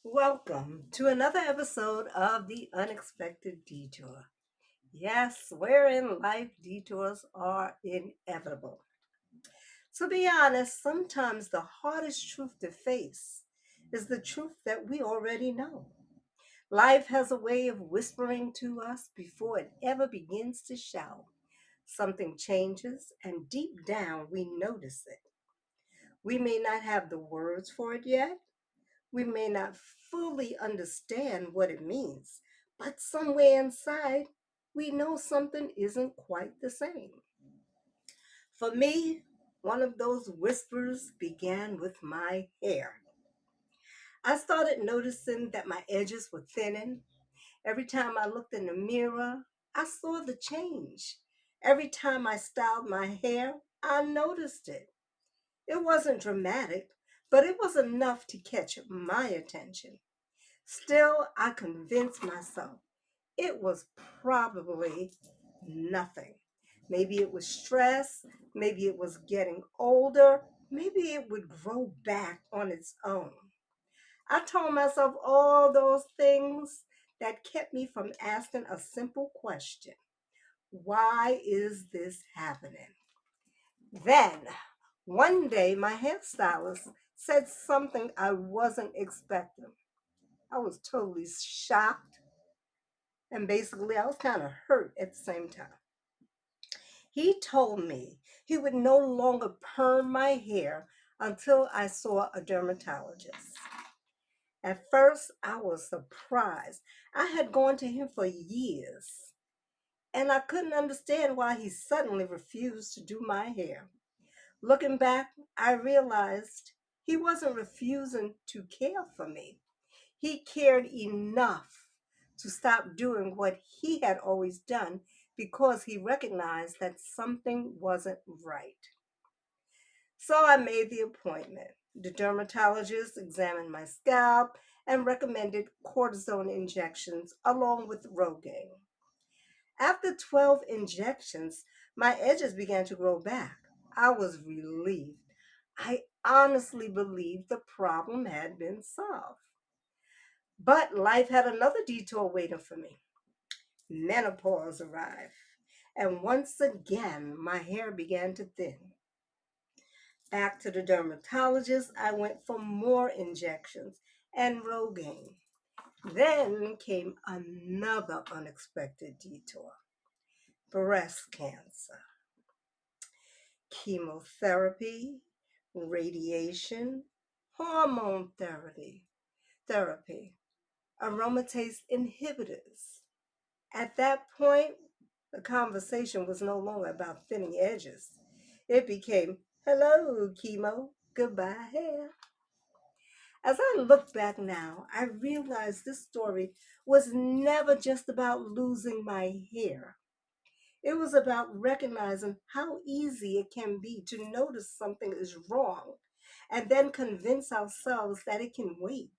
Welcome to another episode of the Unexpected Detour. Yes, wherein life detours are inevitable. To be honest, sometimes the hardest truth to face is the truth that we already know. Life has a way of whispering to us before it ever begins to shout. Something changes, and deep down we notice it. We may not have the words for it yet. We may not fully understand what it means, but somewhere inside, we know something isn't quite the same. For me, one of those whispers began with my hair. I started noticing that my edges were thinning. Every time I looked in the mirror, I saw the change. Every time I styled my hair, I noticed it. It wasn't dramatic, but it was enough to catch my attention. Still, I convinced myself it was probably nothing. Maybe it was stress, maybe it was getting older, maybe it would grow back on its own. I told myself all those things that kept me from asking a simple question: why is this happening? Then, one day, my hairstylist said something I wasn't expecting. I was totally shocked. And basically, I was kind of hurt at the same time. He told me he would no longer perm my hair until I saw a dermatologist. At first, I was surprised. I had gone to him for years, and I couldn't understand why he suddenly refused to do my hair. Looking back, I realized he wasn't refusing to care for me. He cared enough to stop doing what he had always done because he recognized that something wasn't right. So I made the appointment. The dermatologist examined my scalp and recommended cortisone injections along with Rogaine. After 12 injections, my edges began to grow back. I was relieved. I honestly believed the problem had been solved. But life had another detour waiting for me. Menopause arrived, and once again, my hair began to thin. Back to the dermatologist, I went for more injections and Rogaine. Then came another unexpected detour: breast cancer, chemotherapy, radiation, hormone therapy, aromatase inhibitors. At that point, the conversation was no longer about thinning edges. It became, hello, chemo, goodbye, hair. As I look back now, I realize this story was never just about losing my hair. It was about recognizing how easy it can be to notice something is wrong and then convince ourselves that it can wait.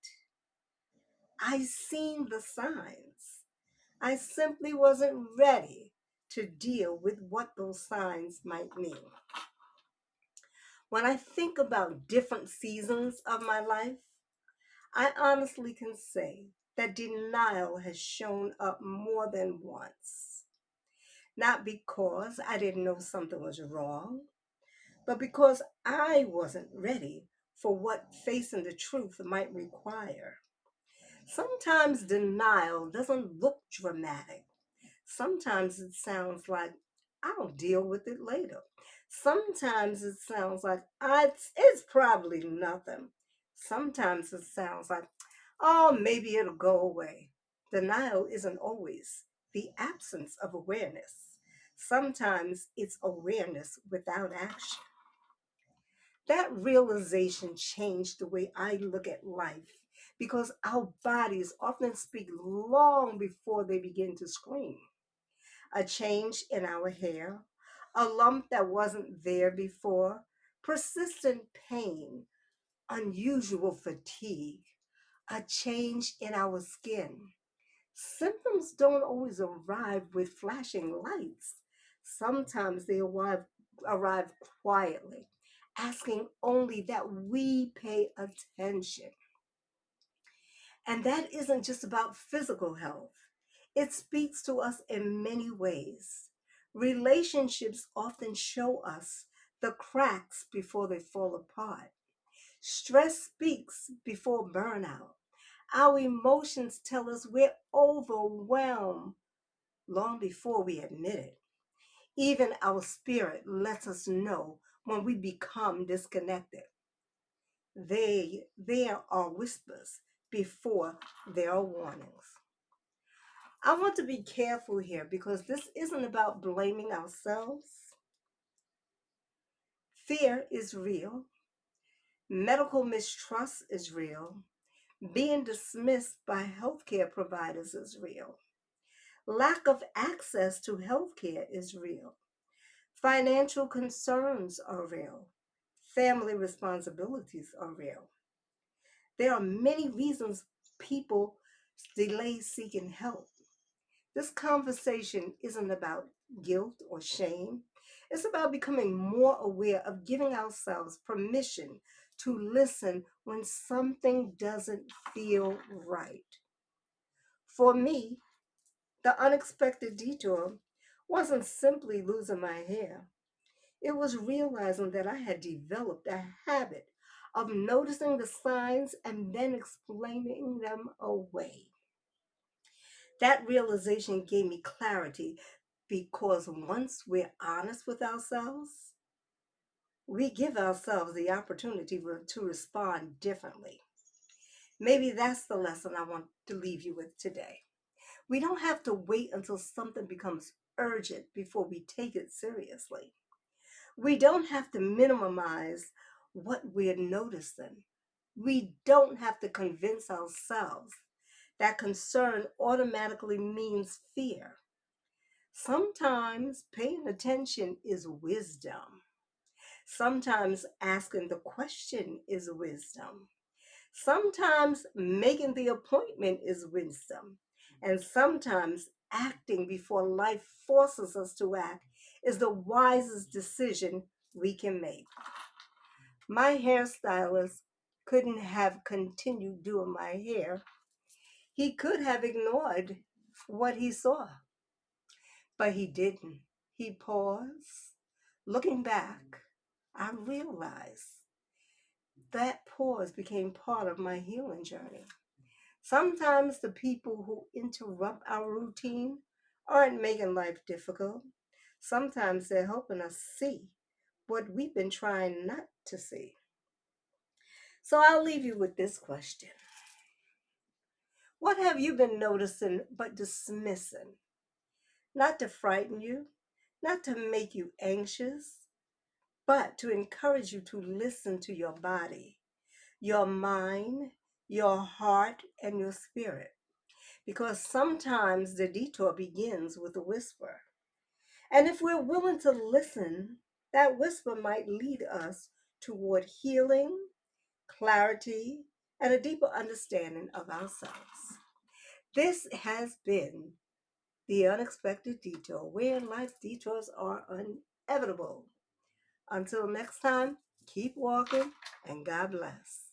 I seen the signs. I simply wasn't ready to deal with what those signs might mean. When I think about different seasons of my life, I honestly can say that denial has shown up more than once. Not because I didn't know something was wrong, but because I wasn't ready for what facing the truth might require. Sometimes denial doesn't look dramatic. Sometimes it sounds like I'll deal with it later. Sometimes it sounds like it's probably nothing. Sometimes it sounds like, oh, maybe it'll go away. Denial isn't always the absence of awareness. Sometimes it's awareness without action. That realization changed the way I look at life because our bodies often speak long before they begin to scream. A change in our hair, a lump that wasn't there before, persistent pain, unusual fatigue, a change in our skin. Symptoms don't always arrive with flashing lights. Sometimes they arrive quietly, asking only that we pay attention. And that isn't just about physical health, it speaks to us in many ways. Relationships often show us the cracks before they fall apart. Stress speaks before burnout. Our emotions tell us we're overwhelmed long before we admit it. Even our spirit lets us know when we become disconnected. There are whispers before there are warnings. I want to be careful here because this isn't about blaming ourselves. Fear is real, medical mistrust is real, being dismissed by healthcare providers is real, lack of access to healthcare is real, financial concerns are real, family responsibilities are real. There are many reasons people delay seeking help. This conversation isn't about guilt or shame. It's about becoming more aware of giving ourselves permission to listen when something doesn't feel right. For me, the unexpected detour wasn't simply losing my hair, it was realizing that I had developed a habit of noticing the signs and then explaining them away. That realization gave me clarity because once we're honest with ourselves, we give ourselves the opportunity to respond differently. Maybe that's the lesson I want to leave you with today. We don't have to wait until something becomes urgent before we take it seriously. We don't have to minimize what we're noticing. We don't have to convince ourselves that concern automatically means fear. Sometimes paying attention is wisdom. Sometimes asking the question is wisdom. Sometimes making the appointment is wisdom. And sometimes acting before life forces us to act is the wisest decision we can make. My hairstylist couldn't have continued doing my hair. He could have ignored what he saw, but he didn't. He paused. Looking back, I realized that pause became part of my healing journey. Sometimes the people who interrupt our routine aren't making life difficult. Sometimes they're helping us see what we've been trying not to see. So I'll leave you with this question. What have you been noticing but dismissing? Not to frighten you, not to make you anxious, but to encourage you to listen to your body, your mind, your heart, and your spirit. Because sometimes the detour begins with a whisper. And if we're willing to listen, that whisper might lead us toward healing, clarity, and a deeper understanding of ourselves. This has been the unexpected detour, where life detours are inevitable. Until next time, keep walking and God bless.